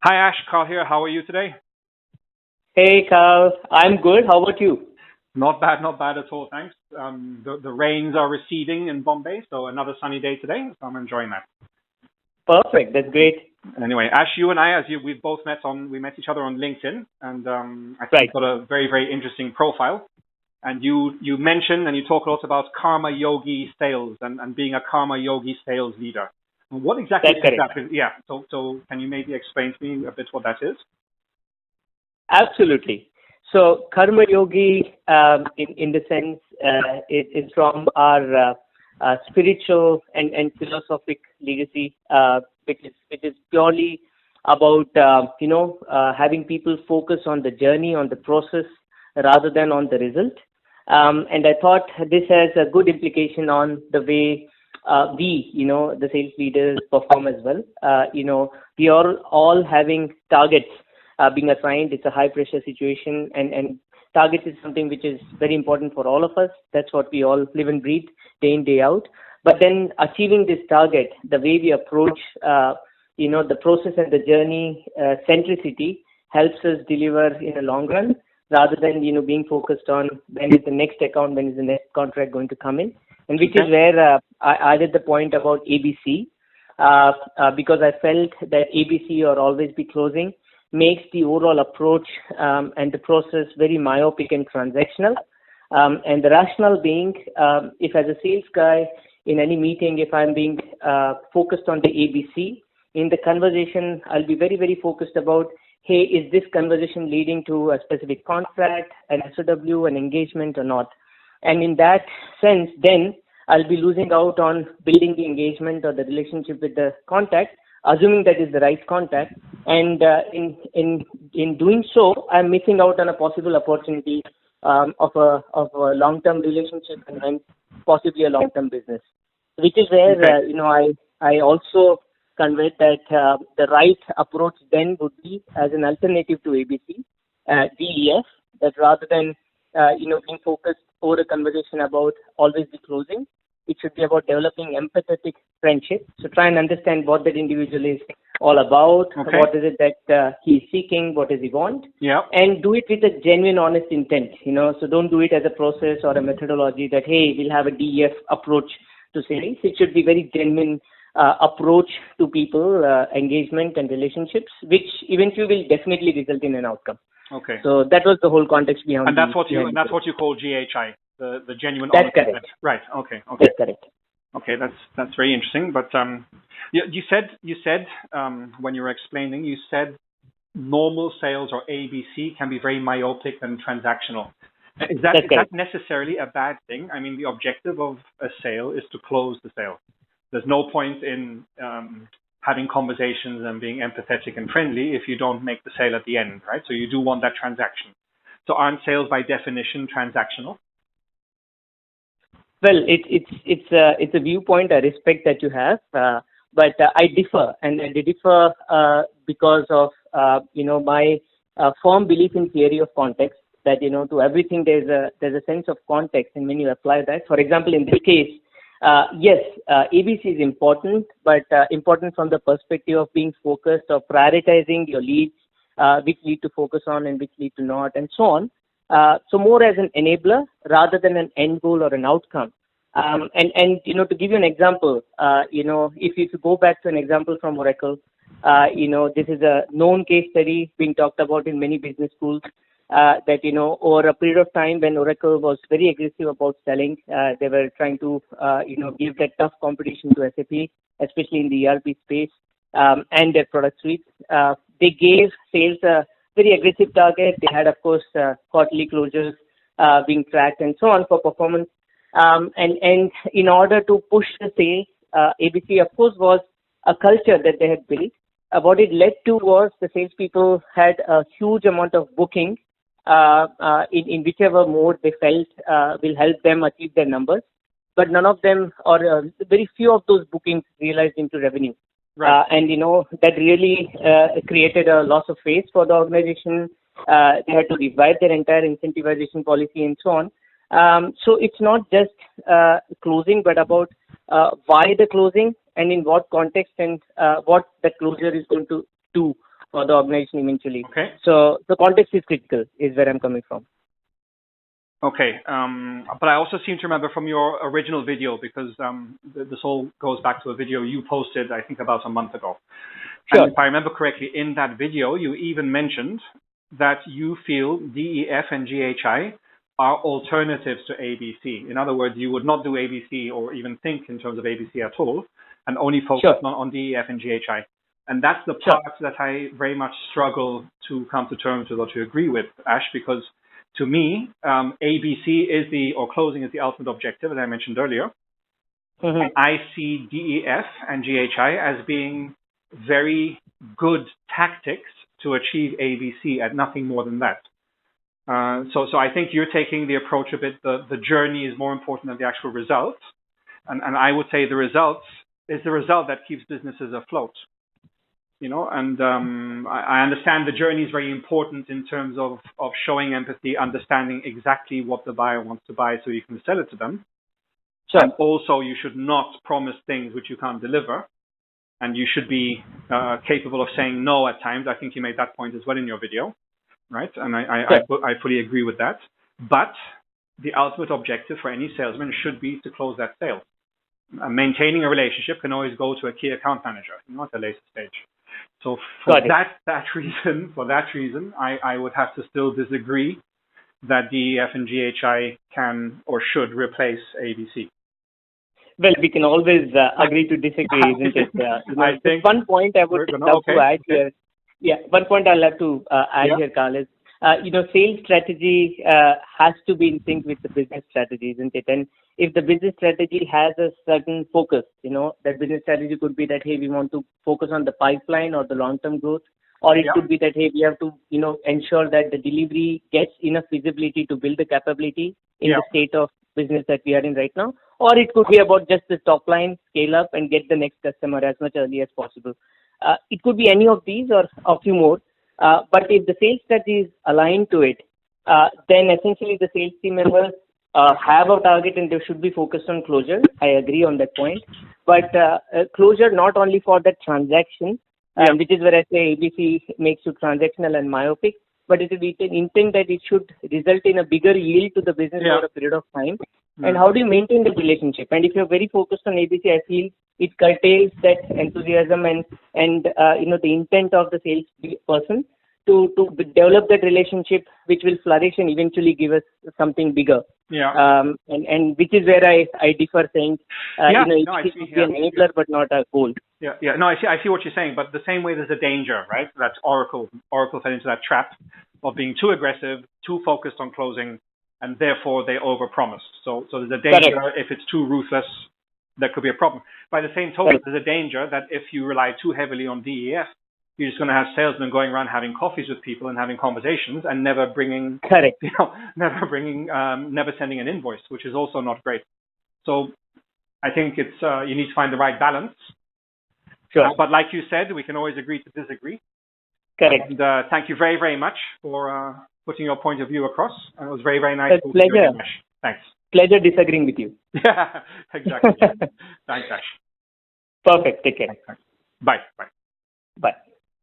Hi Ash, Carl here. How are you today? Hey Carl, I'm good. How about you? Not bad at all, thanks. The rains are receding in Bombay, so another sunny day today, so I'm enjoying that. Perfect. That's great. Anyway, Ash, you and I, we've both we met each other on LinkedIn, and I think Right. you've got a very interesting profile. And you mentioned and you talk a lot about karma yogi sales and being a karma yogi sales leader. What exactly That's is correct. that? Yeah. So can you maybe explain to me a bit what that is? Absolutely. So Karma Yogi, in the sense, is from our spiritual and philosophic legacy, which is purely about having people focus on the journey, on the process, rather than on the result. And I thought this has a good implication on the way the sales leaders perform as well. We are all having targets being assigned. It's a high pressure situation, and targets is something which is very important for all of us. That's what we all live and breathe day in, day out. But then achieving this target, the way we approach, the process and the journey centricity helps us deliver in the long run rather than, being focused on when is the next account, when is the next contract going to come in. And which is Okay. where I added the point about ABC, because I felt that ABC or always be closing makes the overall approach and the process very myopic and transactional. And the rationale being, if as a sales guy in any meeting, if I'm being focused on the ABC, in the conversation, I'll be very focused about, hey, is this conversation leading to a specific contract, an SOW, an engagement or not? And in that sense, then I'll be losing out on building the engagement or the relationship with the contact, assuming that is the right contact. And in doing so, I'm missing out on a possible opportunity of a long-term relationship and hence possibly a long-term business. Which is where Okay. I also conveyed that the right approach then would be as an alternative to ABC, DEF, that rather than being focused over a conversation about always the closing, it should be about developing empathetic friendship. So try and understand what that individual is all about, Okay. what is it that he's seeking, what does he want, Yeah. and do it with a genuine, honest intent. So don't do it as a process or a methodology that, hey, we'll have a DEF approach to sales. It should be very genuine approach to people, engagement and relationships, which eventually will definitely result in an outcome. Okay. So that was the whole context behind And that's what you behind you call GHI, the genuine That's honesty. correct. Right. Okay. Okay. That's correct. Okay. That's very interesting. But you said when you were explaining, you said normal sales or ABC can be very myopic and transactional. That's Is that correct. necessarily a bad thing? I mean, the objective of a sale is to close the sale. There's no point in having conversations and being empathetic and friendly if you don't make the sale at the end, right? So you do want that transaction. So aren't sales by definition transactional? Well, it's a viewpoint I respect that you have, but I differ, and I differ because of my firm belief in theory of context. That to everything there's a sense of context, and when you apply that, for example, in this case, yes, ABC is important, but important from the perspective of being focused or prioritizing your leads, which lead to focus on and which lead to not, and so on. So more as an enabler rather than an end goal or an outcome. And to give you an example, if you go back to an example from Oracle, this is a known case study being talked about in many business schools. That over a period of time when Oracle was very aggressive about selling, they were trying to give that tough competition to SAP, especially in the ERP space, and their product suite. They gave sales a very aggressive target. They had, of course, quarterly closures being tracked and so on for performance. And in order to push the sales, ABC, of course, was a culture that they had built. What it led to was the salespeople had a huge amount of booking in whichever mode they felt will help them achieve their numbers. But none of them, or very few of those bookings, realized into revenue. Right. And that really created a loss of face for the organization. They had to revise their entire incentivization policy and so on. So it's not just closing, but about why the closing and in what context and what the closure is going to do for the organization eventually. Okay. So the context is critical, is where I'm coming from. Okay, but I also seem to remember from your original video, because this all goes back to a video you posted, I think, about a month ago. Sure. And if I remember correctly, in that video, you even mentioned that you feel DEF and GHI are alternatives to ABC. In other words, you would not do ABC or even think in terms of ABC at all, and only focus on DEF and GHI. And that's the part that I very much struggle to come to terms with or to agree with, Ash, because to me, ABC or closing is the ultimate objective, as I mentioned earlier. And I see DEF and GHI as being very good tactics to achieve ABC at nothing more than that. So I think you're taking the approach a bit, the journey is more important than the actual results. And I would say the results is the result that keeps businesses afloat. You know, and I understand the journey is very important in terms of showing empathy, understanding exactly what the buyer wants to buy so you can sell it to them. Sure. And also, you should not promise things which you can't deliver. And you should be capable of saying no at times. I think you made that point as well in your video, right? And I fully agree with that. But the ultimate objective for any salesman should be to close that sale. Maintaining a relationship can always go to a key account manager, at a later stage. So for that reason, I would have to still disagree that DEF and GHI can or should replace ABC. Well, we can always agree to disagree, isn't it? I think one point I would love to add here. Yeah, one point I'll have to add here, Carl, is sales strategy has to be in sync with the business strategy, isn't it? And if the business strategy has a certain focus, that business strategy could be that, hey, we want to focus on the pipeline or the long-term growth, or it could be that, hey, we have to, ensure that the delivery gets enough visibility to build the capability in the state of business that we are in right now, or it could be about just the top line, scale up and get the next customer as much early as possible. It could be any of these or a few more. But if the sales strategy is aligned to it, then essentially the sales team members have a target and they should be focused on closure. I agree on that point. But closure not only for that transaction, which is where I say ABC makes you transactional and myopic, but it will be an intent that it should result in a bigger yield to the business over a period of time. And how do you maintain the relationship? And if you're very focused on ABC, I feel it curtails that enthusiasm and the intent of the sales person to develop that relationship, which will flourish and eventually give us something bigger. And which is where I differ, saying it should be an enabler but not a goal. No, I see what you're saying, but the same way there's a danger, right? That Oracle fell into that trap of being too aggressive, too focused on closing, and therefore they overpromised. So there's a danger if it's too ruthless, that could be a problem. By the same token, there's a danger that if you rely too heavily on DEF, you're just going to have salesmen going around having coffees with people and having conversations and never bringing, never sending an invoice, which is also not great. So I think it's you need to find the right balance. Sure. But like you said, we can always agree to disagree. Correct. And thank you very, very much for putting your point of view across. And it was very, very nice. It's a pleasure. Thanks. Pleasure disagreeing with you. Yeah, exactly. Thanks, Ash. Perfect. Take care. Bye. Bye. Bye.